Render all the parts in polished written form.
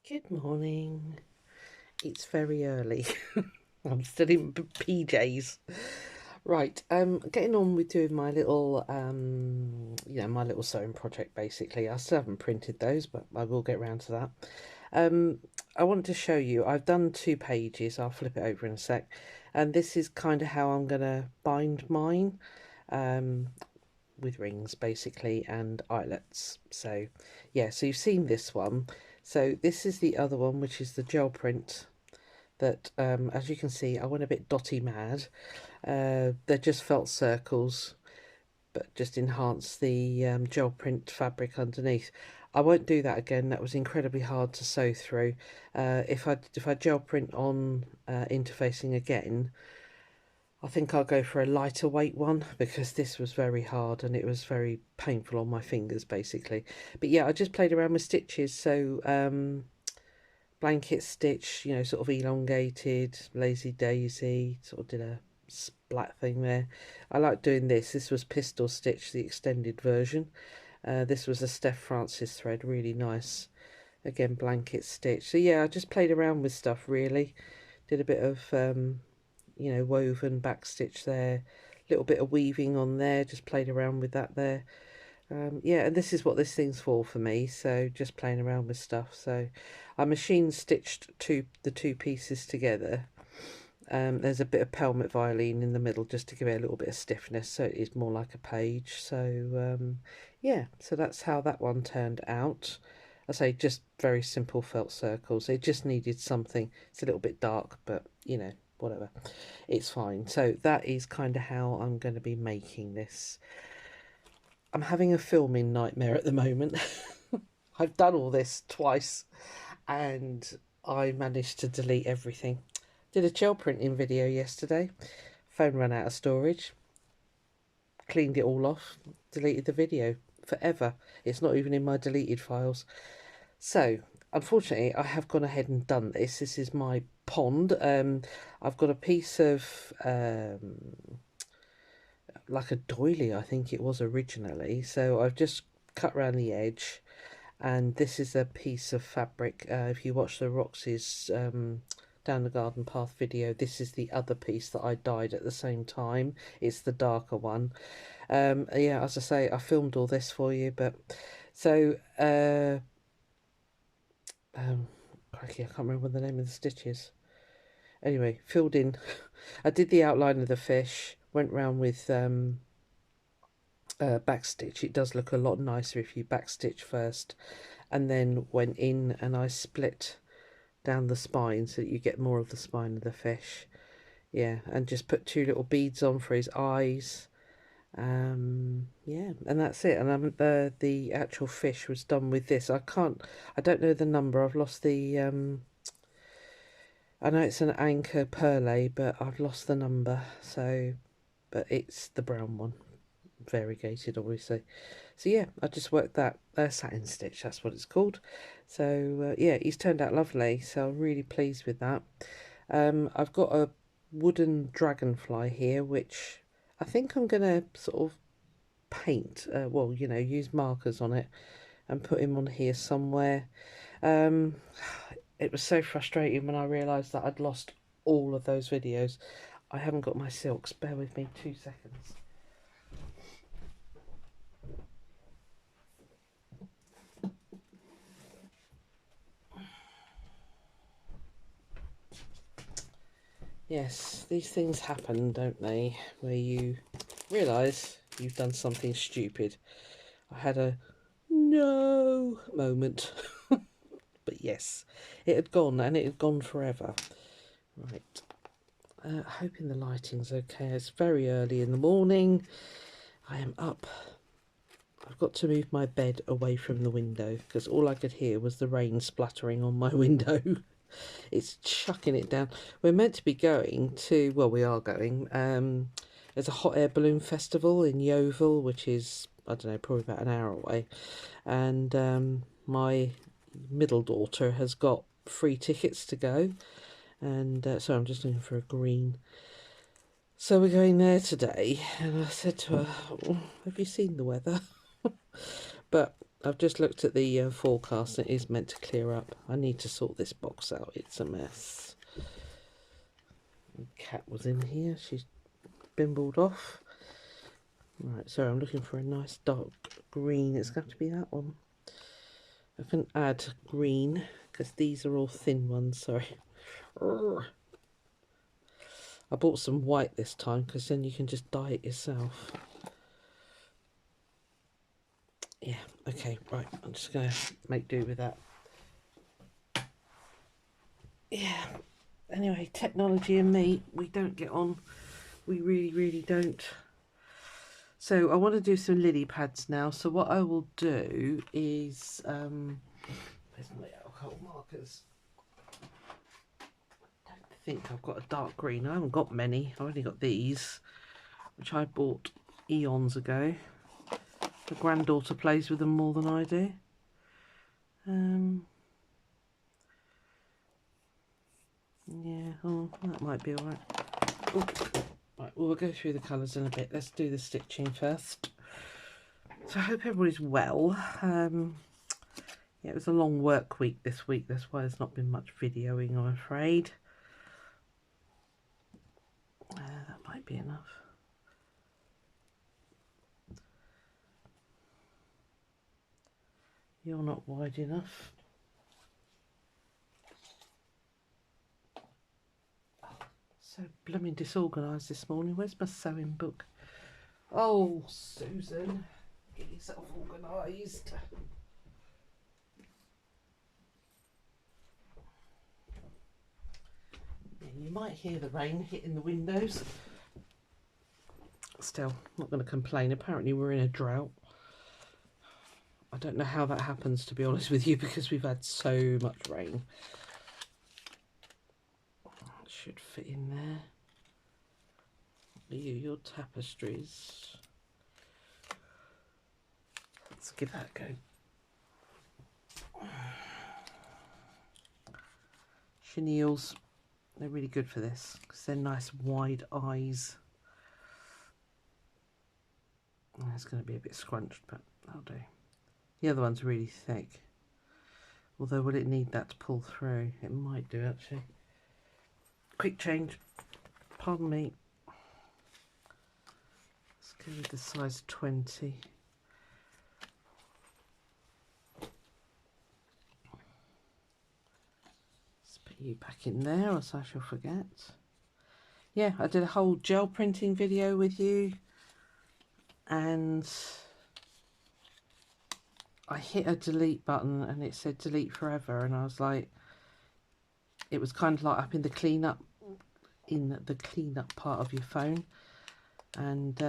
Good morning. It's very early. I'm still in PJs. Right, getting on with doing my little, my little sewing project basically. I still haven't printed those, but I will get around to that. I wanted to show you, I've done 2 pages, I'll flip it over in a sec. And this is kind of how I'm going to bind mine, with rings basically and eyelets. So yeah, so you've seen this one. So this is the other one, which is the gel print that, as you can see, I went a bit dotty mad. They're just felt circles, but just enhance the gel print fabric underneath. I won't do that again. That was incredibly hard to sew through. If I gel print on interfacing again, I think I'll go for a lighter weight one, because this was very hard and it was very painful on my fingers basically. But yeah, I just played around with stitches. So blanket stitch, sort of elongated, lazy daisy, sort of did a splat thing there. I like doing this. This was pistol stitch, the extended version. This was a Steph Francis thread, really nice. Again, blanket stitch. So yeah, I just played around with stuff really. Did a bit of woven back stitch there, little bit of weaving on there, just played around with that there. Yeah, and this is what this thing's for me, so just playing around with stuff. So I machine stitched the two pieces together. There's a bit of pelmet violin in the middle just to give it a little bit of stiffness, so it is more like a page. So yeah, so that's how that one turned out. I say just very simple felt circles. It just needed something. It's a little bit dark, but whatever, it's fine. So that is kind of how I'm going to be making this. I'm having a filming nightmare at the moment. I've done all this twice and I managed to delete everything. Did a gel printing video yesterday. Phone ran out of storage. Cleaned it all off. Deleted the video forever. It's not even in my deleted files. So, unfortunately, I have gone ahead and done this. This is my pond. I've got a piece of like a doily, I think it was originally. So I've just cut around the edge, and this is a piece of fabric. If you watch the Roxy's down the garden path video, this is the other piece that I dyed at the same time. It's the darker one. Yeah, as I say, I filmed all this for you, but so crikey, I can't remember what the name of the stitch is. Anyway, filled in. I did the outline of the fish, went round with backstitch. It does look a lot nicer if you backstitch first, and then went in and I split down the spine so that you get more of the spine of the fish. Yeah, and just put 2 little beads on for his eyes. Yeah, and that's it. And the actual fish was done with this. I don't know the number. I've lost the I know it's an anchor perlé, but I've lost the number. So, but it's the brown one, variegated obviously. So yeah, I just worked that satin stitch, that's what it's called. So yeah, he's turned out lovely, so I'm really pleased with that. I've got a wooden dragonfly here, which I think I'm gonna sort of paint, well, use markers on it and put him on here somewhere. It was so frustrating when I realised that I'd lost all of those videos. I haven't got my silks, bear with me 2 seconds. Yes, these things happen, don't they? Where you realise you've done something stupid. I had a no moment. But yes, it had gone, and it had gone forever. Right. Hoping the lighting's okay. It's very early in the morning. I am up. I've got to move my bed away from the window because all I could hear was the rain splattering on my window. It's chucking it down. We're meant to be going to, well, we are going. There's a hot air balloon festival in Yeovil, which is, I don't know, probably about an hour away. And my middle daughter has got free tickets to go. And so I'm just looking for a green. So we're going there today. And I said to her, oh, have you seen the weather? But I've just looked at the forecast and it is meant to clear up. I need to sort this box out. It's a mess. The cat was in here. She's bimbled off. Right, so I'm looking for a nice dark green. It's going to have to be that one. I can add green because these are all thin ones. Sorry. I bought some white this time because then you can just dye it yourself. Yeah, okay, right. I'm just going to make do with that. Yeah, anyway, technology and me, we don't get on. We really, really don't. So I want to do some lily pads now. So what I will do is, where's my alcohol markers? I don't think I've got a dark green. I haven't got many. I've only got these, which I bought eons ago. The granddaughter plays with them more than I do. Yeah, oh, that might be alright. Right, well, we'll go through the colours in a bit. Let's do the stitching first. So I hope everybody's well. Yeah, it was a long work week this week. That's why there's not been much videoing, I'm afraid. That might be enough. You're not wide enough. So blooming disorganised this morning. Where's my sewing book? Oh, Susan, get yourself organised. Yeah, you might hear the rain hitting the windows. Still, not going to complain. Apparently we're in a drought. I don't know how that happens, to be honest with you, because we've had so much rain. It should fit in there. Your tapestries. Let's give that a go. Chenilles, they're really good for this because they're nice wide eyes. Oh, it's going to be a bit scrunched, but that'll do. The other one's really thick. Although, will it need that to pull through? It might do, actually. Quick change. Pardon me. Let's go with the size 20. Let's put you back in there, or else I shall forget. Yeah, I did a whole gel printing video with you. And I hit a delete button and it said delete forever, and I was like, it was kind of like up in the cleanup part of your phone, and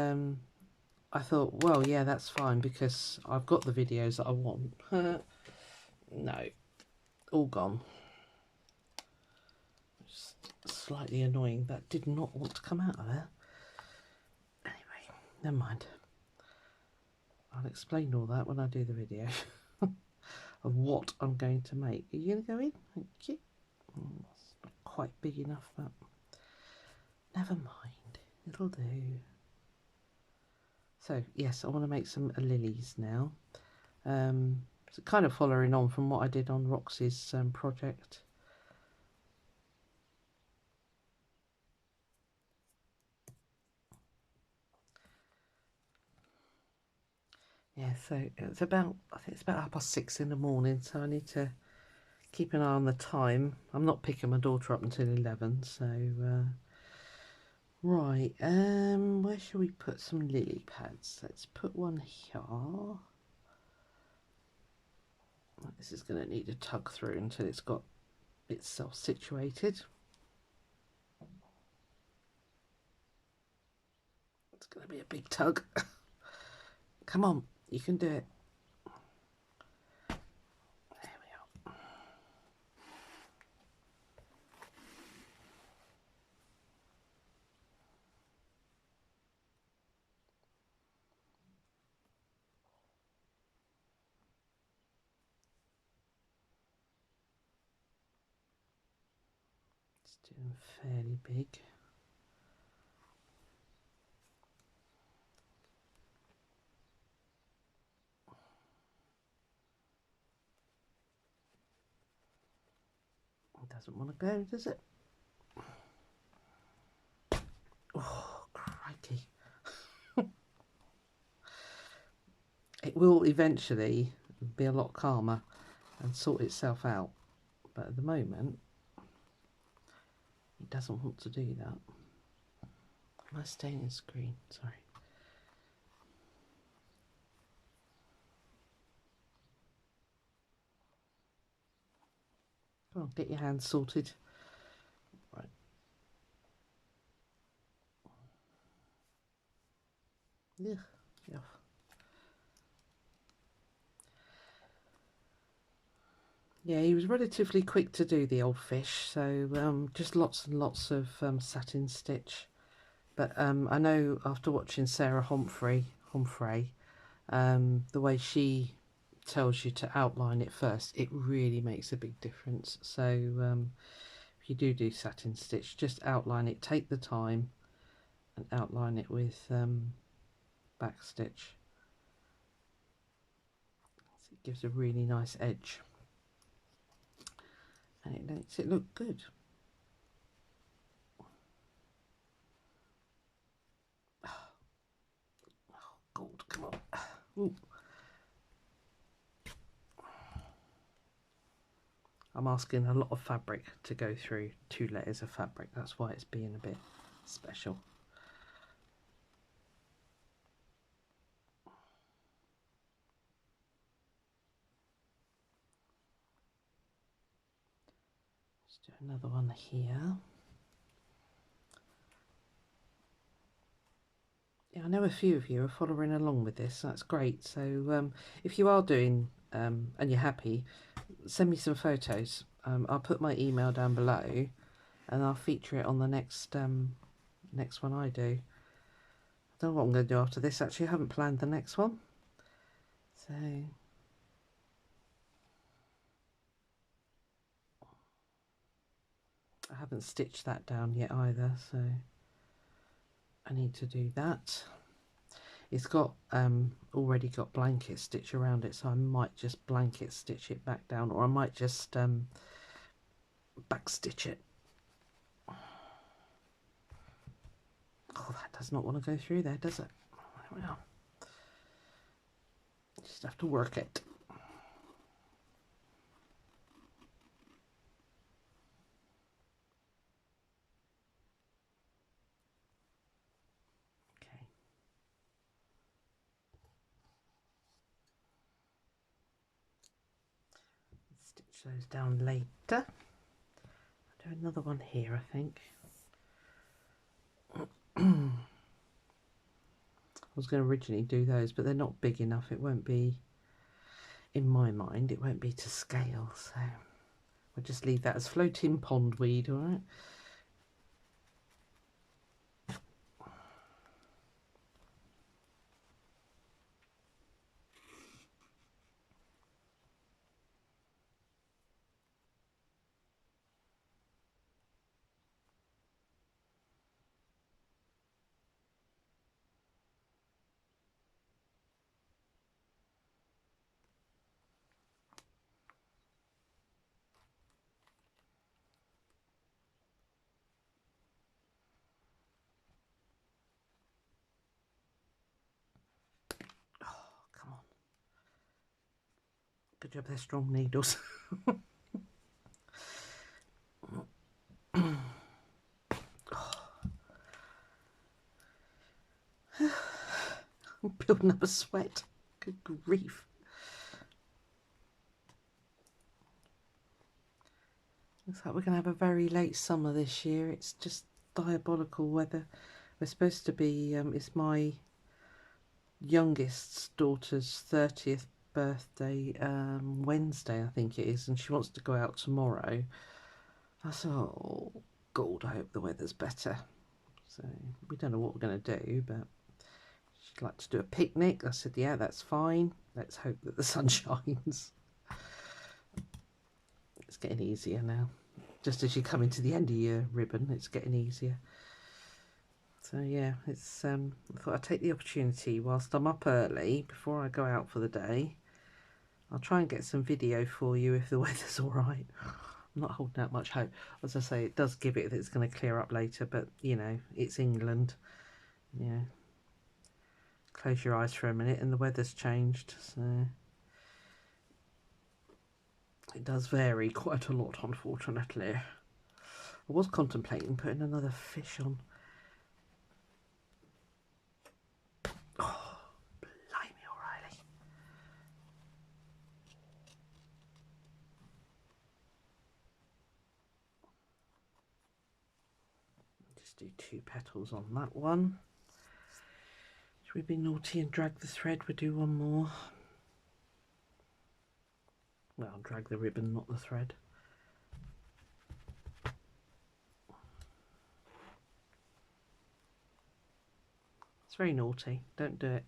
I thought, well, yeah, that's fine because I've got the videos that I want. No, all gone. Just slightly annoying. That did not want to come out of there. Anyway, never mind. I'll explain all that when I do the video of what I'm going to make. Are you going to go in? Thank you. It's not quite big enough, but never mind. It'll do. So, yes, I want to make some lilies now. So kind of following on from what I did on Roxy's project. Yeah, so it's about, I think it's about 6:30 in the morning, so I need to keep an eye on the time. I'm not picking my daughter up until 11, so right, where shall we put some lily pads? Let's put one here. This is going to need a tug through until it's got itself situated. It's going to be a big tug. Come on, you can do it. There we are. It's doing fairly big. It doesn't want to go, does it? Oh, crikey. It will eventually be a lot calmer and sort itself out, but at the moment it doesn't want to do that. My staining screen, sorry. Come on, get your hands sorted. Right. Yeah. Yeah. Yeah, he was relatively quick to do, the old fish, so just lots and lots of satin stitch. But I know after watching Sarah Humphrey, the way she tells you to outline it first, it really makes a big difference. So if you do satin stitch, just outline it, take the time and outline it with back stitch. So it gives a really nice edge and it makes it look good. Gold, come on. Ooh. I'm asking a lot of fabric to go through 2 layers of fabric. That's why it's being a bit special. Let's do another one here. Yeah, I know a few of you are following along with this. That's great. So if you are doing and you're happy, send me some photos. I'll put my email down below and I'll feature it on the next one I do. I don't know what I'm going to do after this. Actually, I haven't planned the next one. So I haven't stitched that down yet either, so I need to do that. It's got already got blanket stitch around it, so I might just blanket stitch it back down, or I might just back stitch it. Oh, that does not want to go through there, does it? There we are. Just have to work it. Okay. Stitch those down later. I'll do another one here, I think. I was going to originally do those, but they're not big enough. It won't be, in my mind, it won't be to scale, so we'll just leave that as floating pondweed, all right? Come on. Good job, they're strong needles. I'm building up a sweat. Good grief. Looks like we're going to have a very late summer this year. It's just diabolical weather. We're supposed to be, it's my youngest daughter's 30th birthday Wednesday, I think it is, and she wants to go out tomorrow. I thought, oh God, I hope the weather's better. So we don't know what we're going to do, but she'd like to do a picnic. I said, yeah, that's fine. Let's hope that the sun shines. It's getting easier now. Just as you come into the end of your ribbon, it's getting easier. So yeah, it's I thought I'd take the opportunity whilst I'm up early before I go out for the day. I'll try and get some video for you if the weather's all right. I'm not holding out much hope. As I say, it does give it that it's going to clear up later, but you know, it's England. Yeah. Close your eyes for a minute and the weather's changed, so it does vary quite a lot, unfortunately. I was contemplating putting another fish on. Oh, blimey, O'Reilly. Just do 2 petals on that one. Should we be naughty and drag the thread? We'll do one more. Well, drag the ribbon, not the thread. It's very naughty. Don't do it.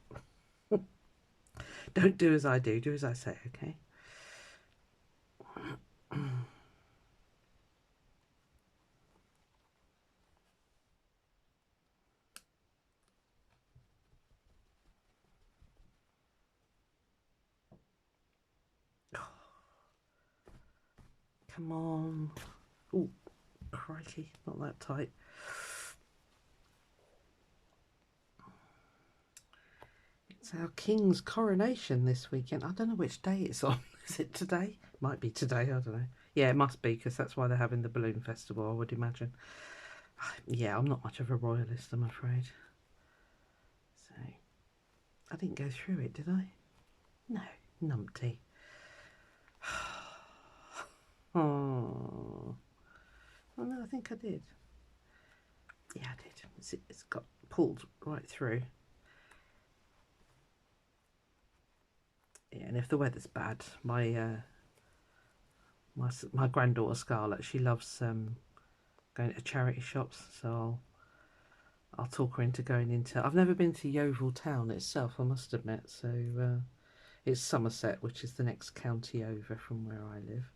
Don't do as I do. Do as I say, okay? Come on. Oh, crikey. Not that tight. It's our King's coronation this weekend. I don't know which day it's on. Is it today? Might be today, I don't know. Yeah, it must be, because that's why they're having the balloon festival, I would imagine. Yeah, I'm not much of a royalist, I'm afraid. So, I didn't go through it, did I? No, numpty. Oh. Oh no, I think I did. Yeah, I did. It's got pulled right through. Yeah, and if the weather's bad, my granddaughter Scarlett, she loves going to charity shops, so I'll talk her into going into. I've never been to Yeovil town itself, I must admit. So it's Somerset, which is the next county over from where I live.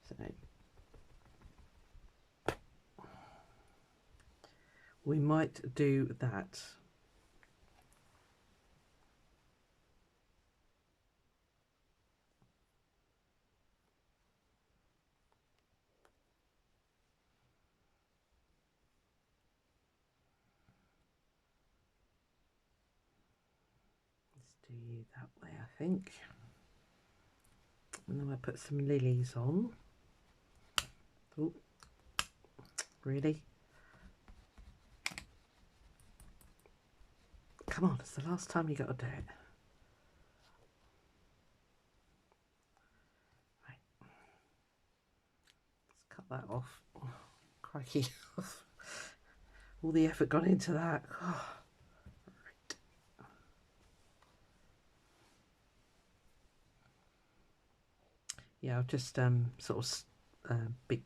So we might do that. Let's do you that way, I think. And then I put some lilies on. Oh, really? Come on, it's the last time you got to do it. Right. Let's cut that off. Oh, crikey. All the effort gone into that. Oh. Right. Yeah, I've just sort of big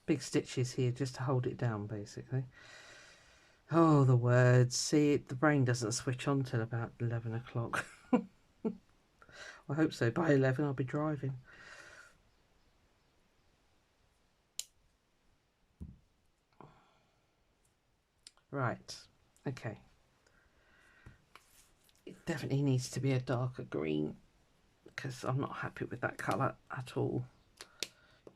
big stitches here just to hold it down, basically. Oh, the words. See, the brain doesn't switch on till about 11 o'clock. I hope so. By 11 I'll be driving. Right, okay. It definitely needs to be a darker green, because I'm not happy with that colour at all.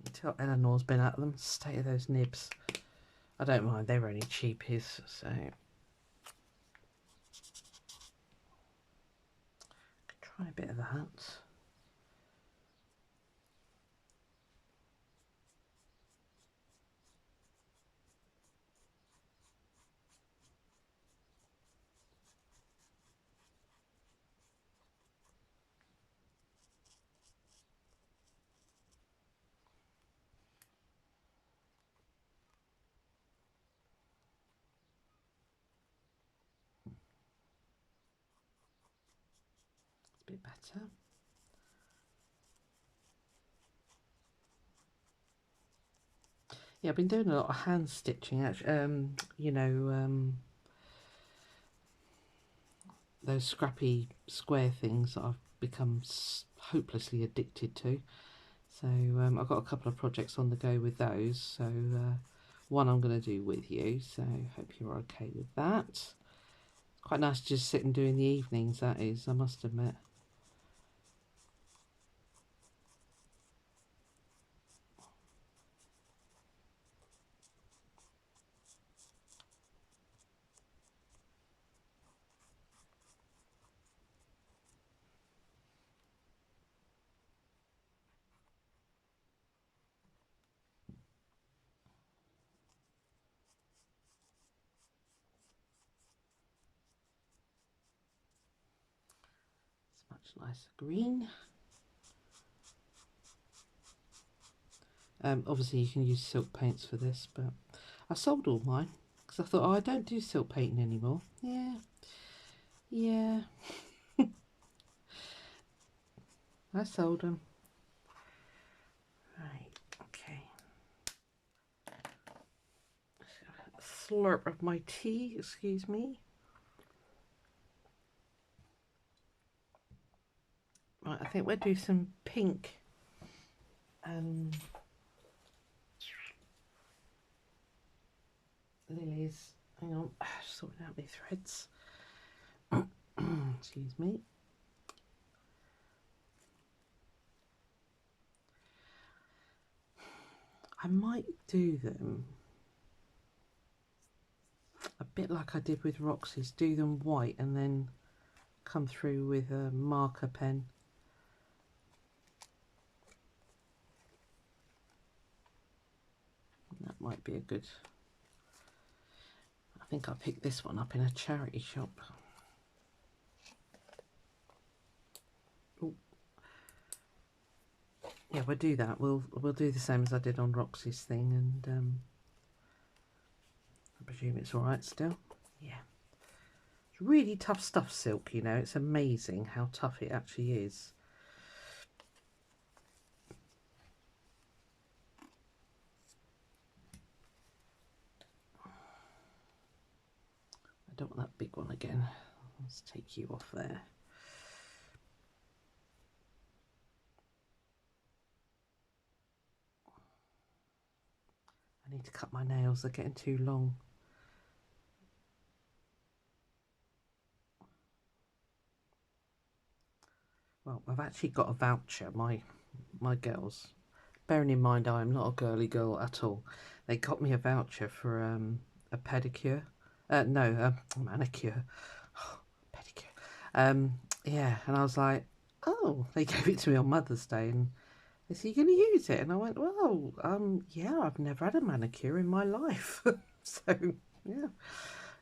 Until Eleanor's been at them. State of those nibs. I don't mind, they're only cheapies, so try a bit of that. It's a bit better. Yeah, I've been doing a lot of hand stitching, actually. You know, those scrappy square things that I've become hopelessly addicted to. So I've got a couple of projects on the go with those. So one I'm going to do with you. So hope you're okay with that. Quite nice to just sit and do in the evenings, that is, I must admit. It's much nicer green. Obviously you can use silk paints for this, but I sold all mine because I thought, oh, I don't do silk painting anymore. Yeah, I sold them. Right, okay. Slurp of my tea, excuse me. Right, I think we'll do some pink lilies. Hang on, just sorting out my threads. Excuse me. I might do them a bit like I did with Roxy's, do them white and then come through with a marker pen. That might be a good... I think I picked this one up in a charity shop. Ooh. Yeah, we'll do that. We'll do the same as I did on Roxy's thing, and I presume it's all right still. Yeah, it's really tough stuff, silk. You know, it's amazing how tough it actually is. I don't want that big one again. Let's take you off there. I need to cut my nails, they're getting too long. Well, I've actually got a voucher, my girls. Bearing in mind I'm not a girly girl at all. They got me a voucher for a pedicure. No, a manicure. Pedicure. Yeah, and I was like, oh, they gave it to me on Mother's Day and they said, you're going to use it? And I went, well, yeah, I've never had a manicure in my life. So, yeah.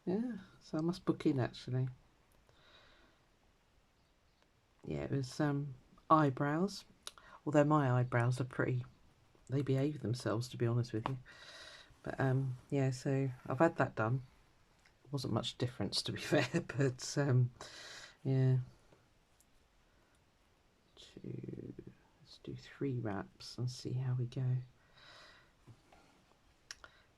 So I must book in, actually. Yeah, it was eyebrows. Although my eyebrows are pretty, they behave themselves, to be honest with you. But yeah, so I've had that done. Wasn't much difference, to be fair, but yeah. Let's do 3 wraps and see how we go.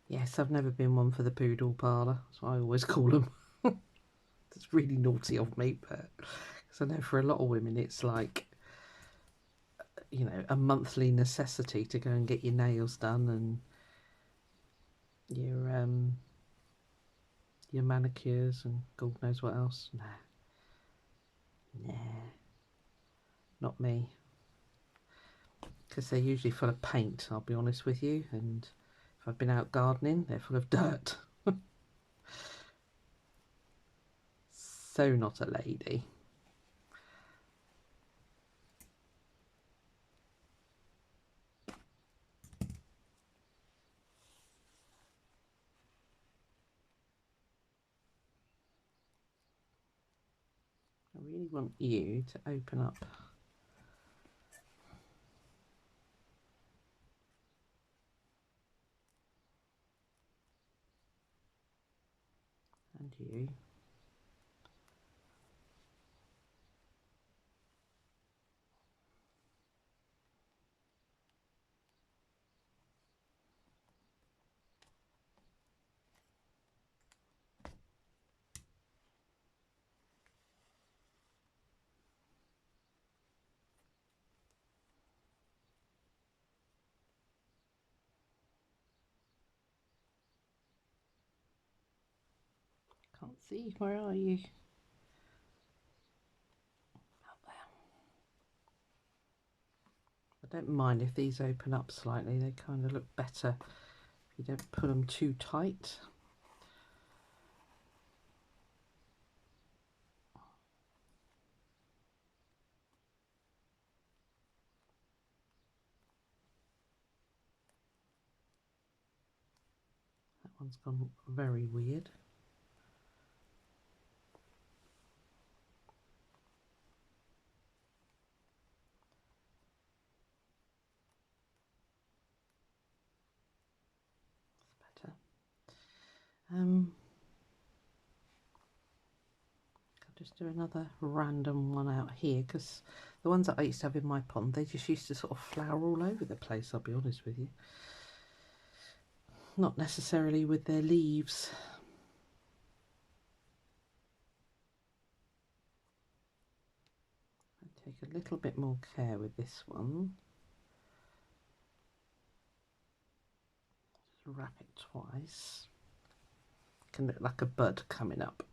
Yes, I've never been one for the poodle parlour. That's what I always call them. It's really naughty of me, but because I know for a lot of women it's like, you know, a monthly necessity to go and get your nails done and your manicures and God knows what else. Nah, not me. Because they're usually full of paint, I'll be honest with you, and if I've been out gardening, they're full of dirt. So not a lady. I really want you to open up and you. Can't See, where are you? Out there. I don't mind if these open up slightly, they kind of look better if you don't put them too tight. That one's gone very weird. That's better. I'll just do another random one out here, because the ones that I used to have in my pond, they just used to sort of flower all over the place, I'll be honest with you. Not necessarily with their leaves. I take a little bit more care with this one. Just wrap it twice. Can look like a bud coming up.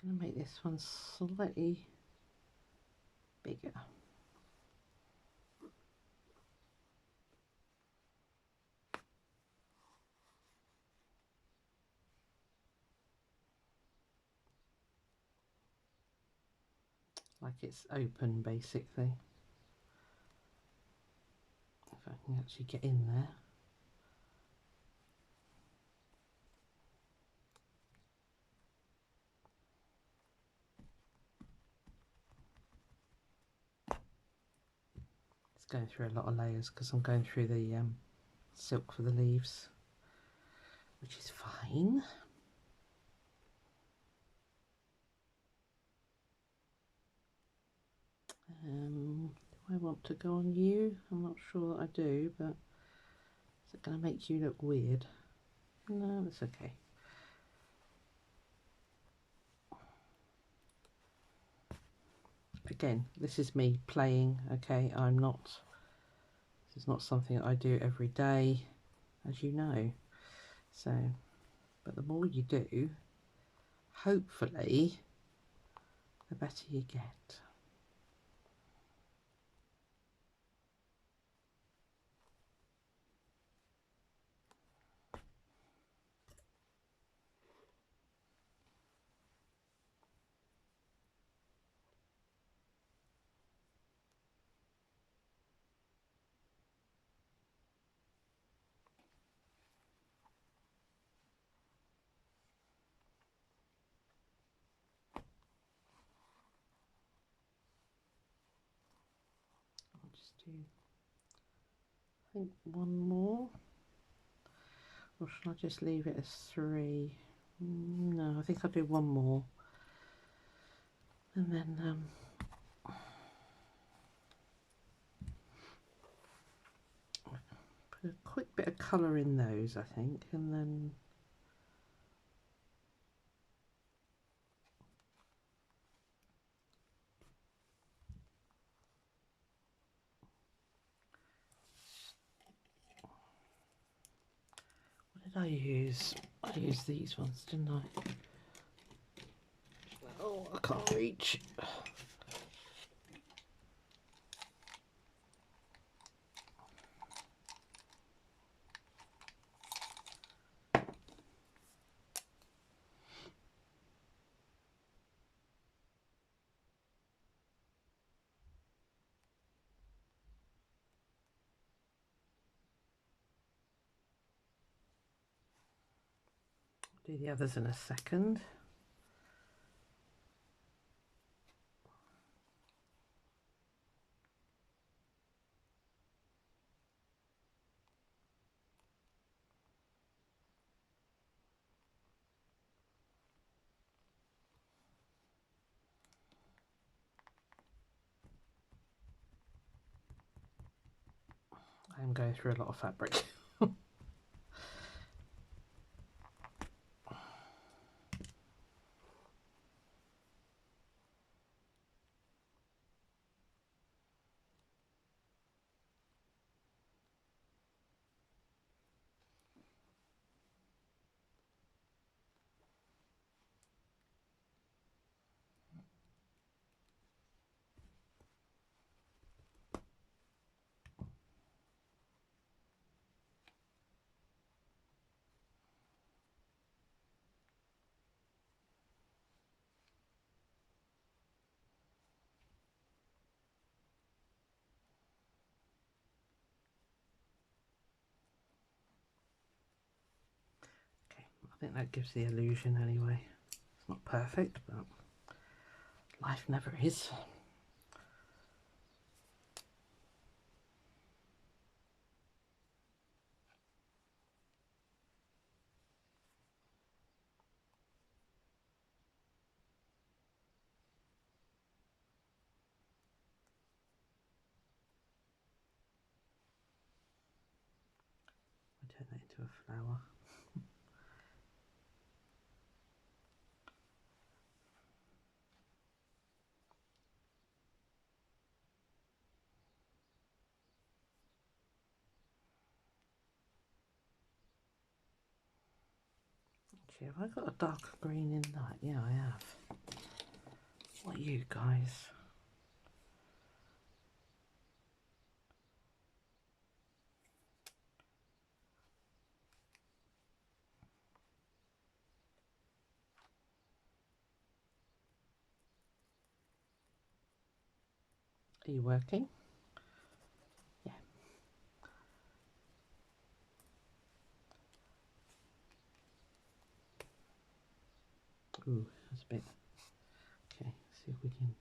I'm going to make this one slightly bigger. Like it's open basically. If I can actually get in there. It's going through a lot of layers because I'm going through the silk for the leaves, which is fine. Do I want to go on you? I'm not sure that I do, but is it going to make you look weird? No, that's okay. Again, this is me playing, okay? This is not something that I do every day, as you know. So, but the more you do, hopefully, the better you get. I'll just do, I think, one more. Or should I just leave it as 3? No, I think I'll do one more. And then put a quick bit of colour in those, I think, and then what did I use? I used these ones, didn't I? Oh, I can't reach. Do the others in a second. I'm going through a lot of fabric. Okay, I think that gives the illusion anyway. It's not perfect, but life never is. I turn that into a flower. Actually, have I got a darker green in that? Yeah, I have. What are you guys? Are you working? Yeah. Ooh, that's a bit. Okay, see if we can.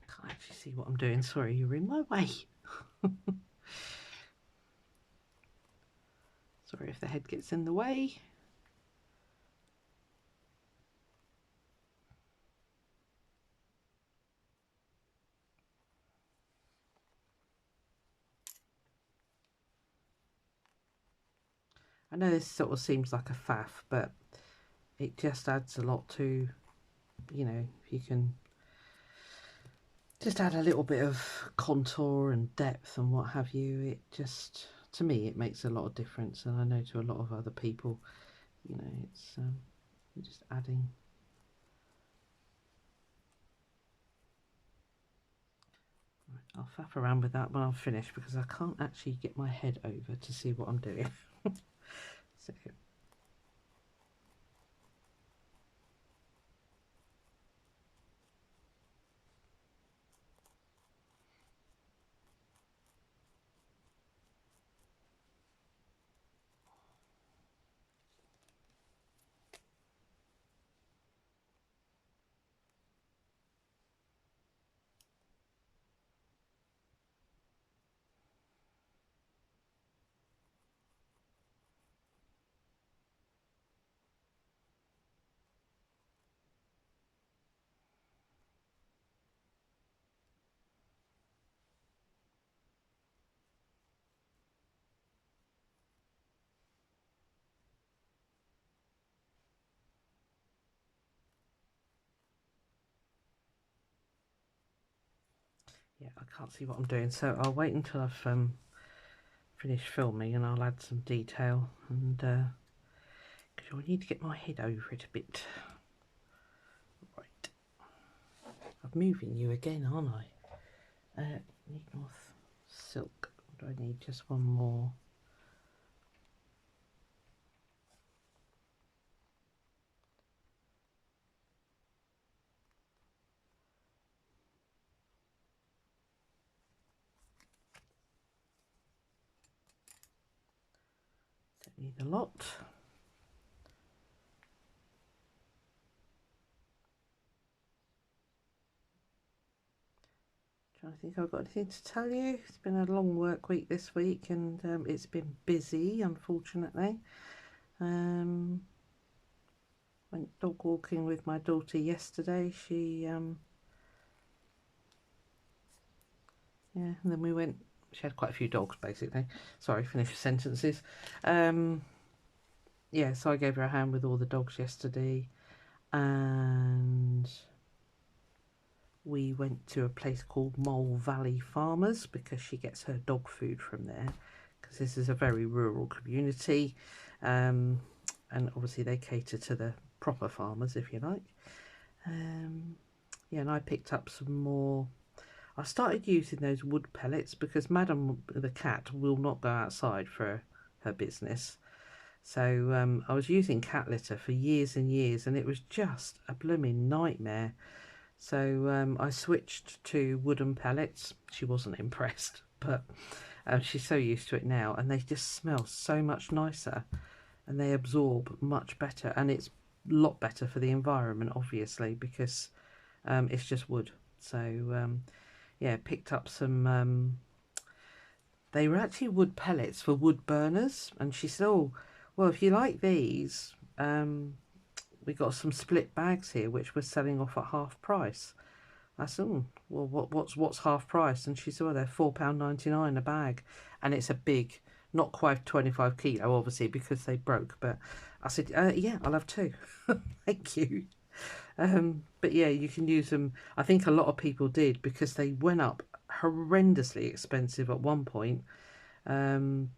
Can't actually see what I'm doing. Sorry, you're in my way. Sorry if the head gets in the way. I know this sort of seems like a faff, but it just adds a lot to, you know, if you can just add a little bit of contour and depth and what have you, it just, to me, it makes a lot of difference. And I know to a lot of other people, you know, it's just adding. Right, I'll faff around with that when I'll finish because I can't actually get my head over to see what I'm doing. So yeah, I can't see what I'm doing, so I'll wait until I've finished filming and I'll add some detail, and because I need to get my head over it a bit. Right, I'm moving you again, aren't I? Need North silk. Do I need just one more? Don't need a lot. I think I've got anything to tell you. It's been a long work week this week, and it's been busy, unfortunately. Went dog walking with my daughter yesterday. She yeah, and then we went. She had quite a few dogs, basically. Sorry, finish your sentences. Yeah, so I gave her a hand with all the dogs yesterday, and we went to a place called Mole Valley Farmers because she gets her dog food from there, because this is a very rural community, and obviously they cater to the proper farmers, if you like. Yeah, and I picked up some more. I started using those wood pellets because Madam the cat will not go outside for her business. So I was using cat litter for years and years, and it was just a blooming nightmare. So I switched to wooden pellets. She wasn't impressed, but she's so used to it now, and they just smell so much nicer, and they absorb much better, and it's a lot better for the environment, obviously, because it's just wood. So yeah, picked up some. They were actually wood pellets for wood burners, and she said, "Oh, well, if you like these, we got some split bags here, which we're selling off at half price." I said, "Oh, well, what's half price?" And she said, "Well, they're £4.99 a bag, and it's a big, not quite 25 kilo, obviously, because they broke." But I said, "Yeah, I'll have two, thank you." But yeah, you can use them. I think a lot of people did because they went up horrendously expensive at one point. I'm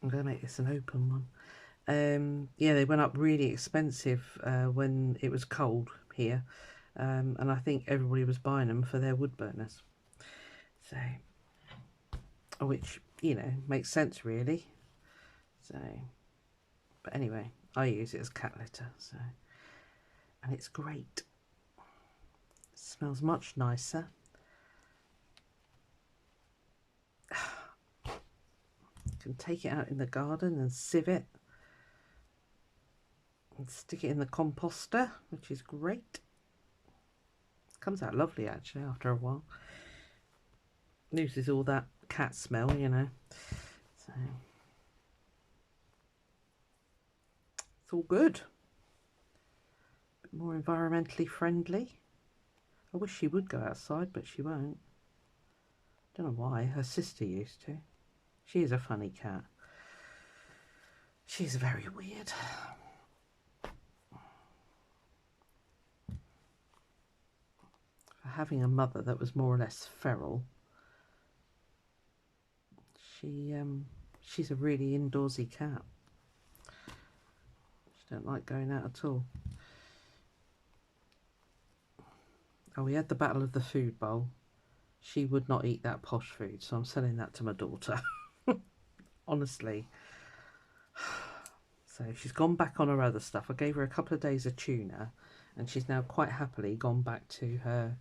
going to make this an open one. Yeah, they went up really expensive when it was cold here, and I think everybody was buying them for their wood burners. So, which, you know, makes sense really. So, but anyway, I use it as cat litter. So, and it's great. It smells much nicer. You can take it out in the garden and sieve it and stick it in the composter, which is great. It comes out lovely actually after a while. Loses all that cat smell, you know. So it's all good. A bit more environmentally friendly. I wish she would go outside, but she won't. Don't know why. Her sister used to. She is a funny cat. She's very weird. For having a mother that was more or less feral, she's a really indoorsy cat. She don't like going out at all. Oh, we had the battle of the food bowl. She would not eat that posh food, so I'm selling that to my daughter. Honestly. So she's gone back on her other stuff. I gave her a couple of days of tuna, and she's now quite happily gone back to her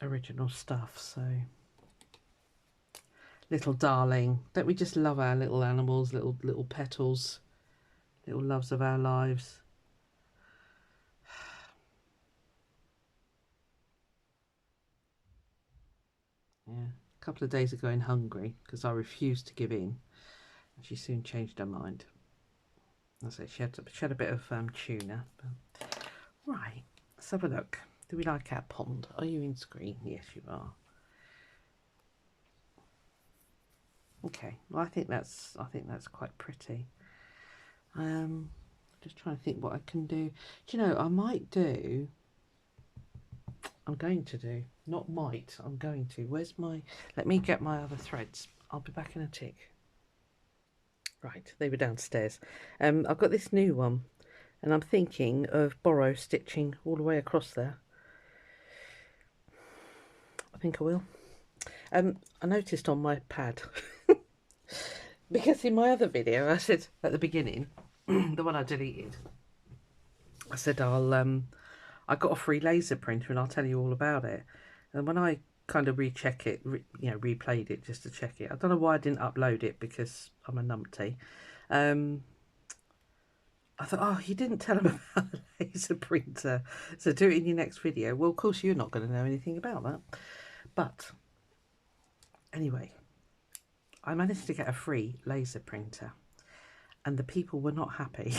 original stuff. So little darling, don't we just love our little animals, little petals, little loves of our lives? Yeah, a couple of days of going hungry because I refused to give in, and she soon changed her mind. I say she had a bit of tuna. But... Right, let's have a look. Do we like our pond? Are you in screen? Yes, you are. Okay, well I think that's quite pretty. Just trying to think what I can do. Do you know, I might do. I'm going to do. Not might. I'm going to. Where's my? Let me get my other threads. I'll be back in a tick. Right, they were downstairs. I've got this new one, and I'm thinking of boro stitching all the way across there. I think I will. I noticed on my pad, because in my other video I said at the beginning, the one I deleted, I said I got a free laser printer and I'll tell you all about it. And when I kind of recheck it, replayed it just to check it. I don't know why I didn't upload it, because I'm a numpty. I thought, oh, you didn't tell them about the laser printer, so do it in your next video. Well, of course, you're not going to know anything about that. But anyway, I managed to get a free laser printer, and the people were not happy.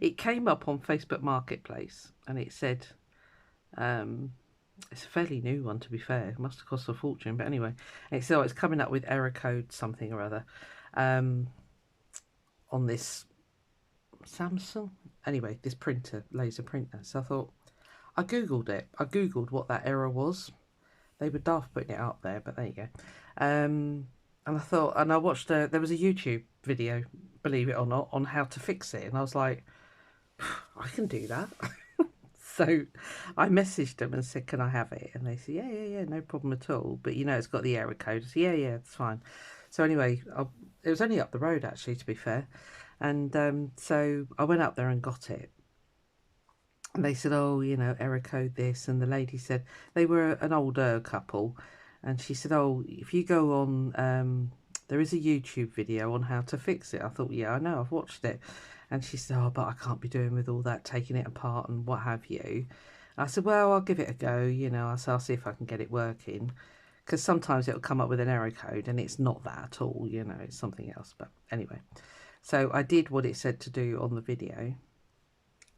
It came up on Facebook Marketplace, and it said, it's a fairly new one, to be fair. It must have cost a fortune, but anyway, it said, oh, it's coming up with error code something or other on this Samsung. Anyway, this printer, laser printer. So I thought, I googled it. I googled what that error was. They were daft putting it up there, but there you go. And I thought, and I watched there was a YouTube video, believe it or not, on how to fix it, and I was like, I can do that. So I messaged them and said, can I have it? And they said, yeah, no problem at all. But it's got the error code. I said, yeah, it's fine. So anyway, it was only up the road, actually, to be fair. And so I went up there and got it. And they said, oh, error code this. And the lady said, they were an older couple. And she said, oh, if you go on, there is a YouTube video on how to fix it. I thought, yeah, I know, I've watched it. And she said, oh, but I can't be doing with all that, taking it apart and what have you. I said, well, I'll give it a go, I said, I'll see if I can get it working. Because sometimes it'll come up with an error code and it's not that at all, it's something else. But anyway, so I did what it said to do on the video.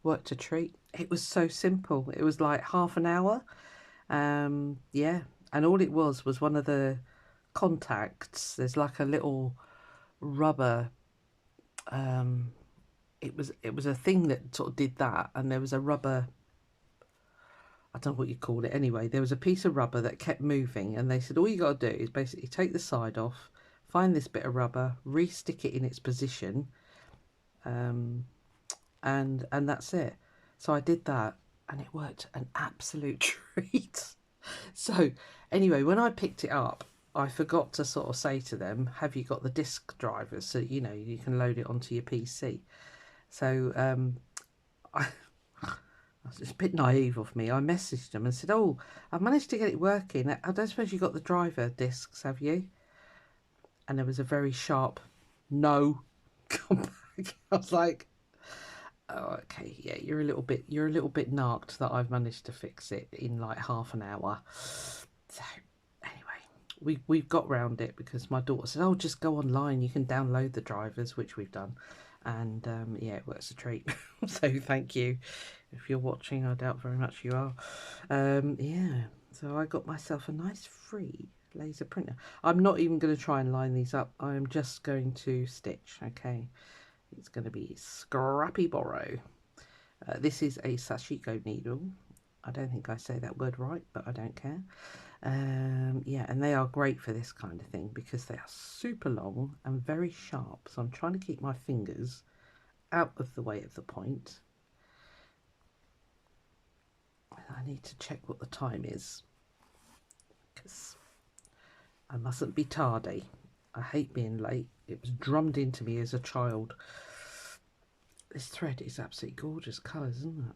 Worked a treat. It was so simple. It was like half an hour. Yeah. And all it was one of the contacts. There's like a little rubber, it was a thing that sort of did that, and there was a rubber, I don't know what you call it. Anyway, there was a piece of rubber that kept moving, and they said all you got to do is basically take the side off, find this bit of rubber, re-stick it in its position, and that's it. So I did that, and it worked an absolute treat. So anyway, when I picked it up, I forgot to sort of say to them, have you got the disk drivers, so you can load it onto your PC. So I was a bit naive of me. I messaged them and said, oh, I've managed to get it working. I don't suppose you got the driver discs, have you? And there was a very sharp no. Come back. I was like, oh, okay, yeah, you're a little bit narked that I've managed to fix it in like half an hour. So anyway, we've got round it, because my daughter said, oh, just go online, you can download the drivers, which we've done. And yeah, it works a treat. So thank you. If you're watching, I doubt very much you are. Yeah, so I got myself a nice free laser printer. I'm not even going to try and line these up. I'm just going to stitch, okay? It's going to be scrappy boro. This is a sashiko needle. I don't think I say that word right, but I don't care. Yeah, and they are great for this kind of thing because they are super long and very sharp. So I'm trying to keep my fingers out of the way of the point. I need to check what the time is, because I mustn't be tardy. I hate being late. It was drummed into me as a child. This thread is absolutely gorgeous colours, isn't it?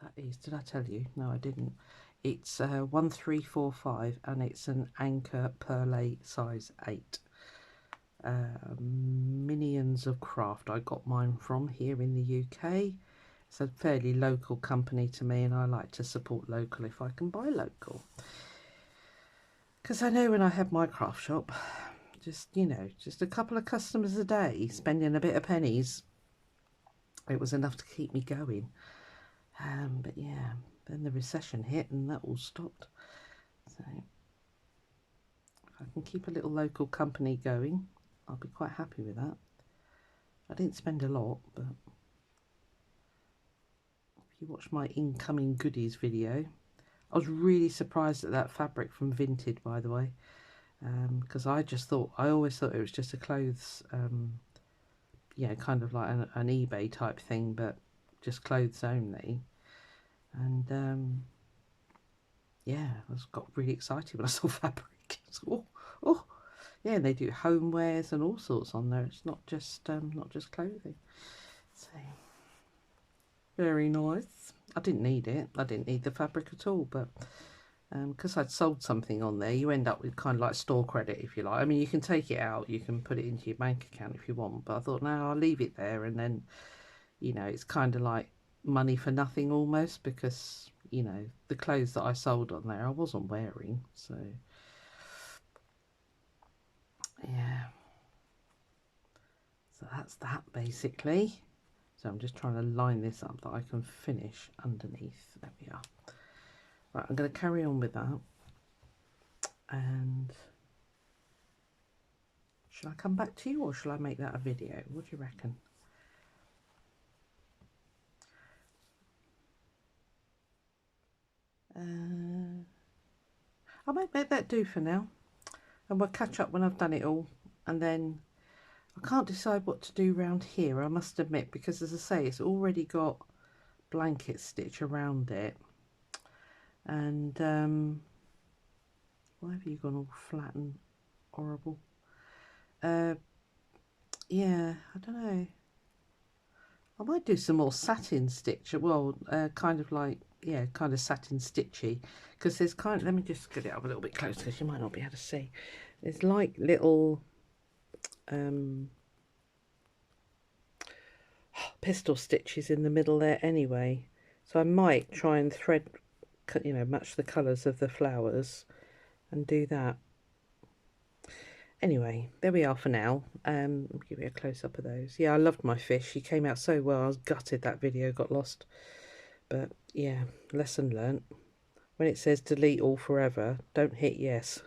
That is, did I tell you? No, I didn't. It's 1345 and it's an Anchor Perlay size 8. Minions of Craft. I got mine from here in the UK. It's a fairly local company to me, and I like to support local if I can buy local. Because I know when I had my craft shop, just a couple of customers a day, spending a bit of pennies, it was enough to keep me going. But yeah, then the recession hit and that all stopped. So if I can keep a little local company going, I'll be quite happy with that. I didn't spend a lot, but if you watch my incoming goodies video, I was really surprised at that fabric from Vinted, by the way, because I always thought it was just a clothes, kind of like an eBay type thing, but just clothes only. And yeah, I got really excited when I saw fabric. Oh, yeah, and they do homewares and all sorts on there. It's not just clothing. So Very nice. I didn't need it. I didn't need the fabric at all, but because I'd sold something on there, you end up with kind of like store credit, if you like. I mean, you can take it out, you can put it into your bank account if you want, but I thought, no, I'll leave it there, and then, you know, it's kind of like money for nothing almost, because, you know, the clothes that I sold on there I wasn't wearing, so yeah. So that's that basically. So I'm just trying to line this up that I can finish underneath. There we are. Right, I'm going to carry on with that. And should I come back to you, or shall I make that a video? What do you reckon? I might make that do for now. And we'll catch up when I've done it all. And then I can't decide what to do round here, I must admit, because as I say, it's already got blanket stitch around it. And why have you gone all flat and horrible? Yeah, I don't know. I might do some more satin stitch. Well, kind of like, yeah, kind of satin stitchy. Because there's kind of, let me just get it up a little bit closer because you might not be able to see. There's like little pistol stitches in the middle there anyway. So I might try and thread, you know, match the colours of the flowers and do that. Anyway, there we are for now. Let me give you a close-up of those. Yeah, I loved my fish. She came out so well. I was gutted that video got lost. But yeah, lesson learnt. When it says delete all forever, don't hit yes.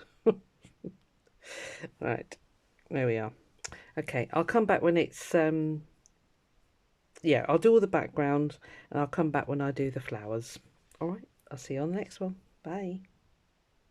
Right, there we are. Okay, I'll come back when it's... yeah, I'll do all the background and I'll come back when I do the flowers. All right, I'll see you on the next one. Bye.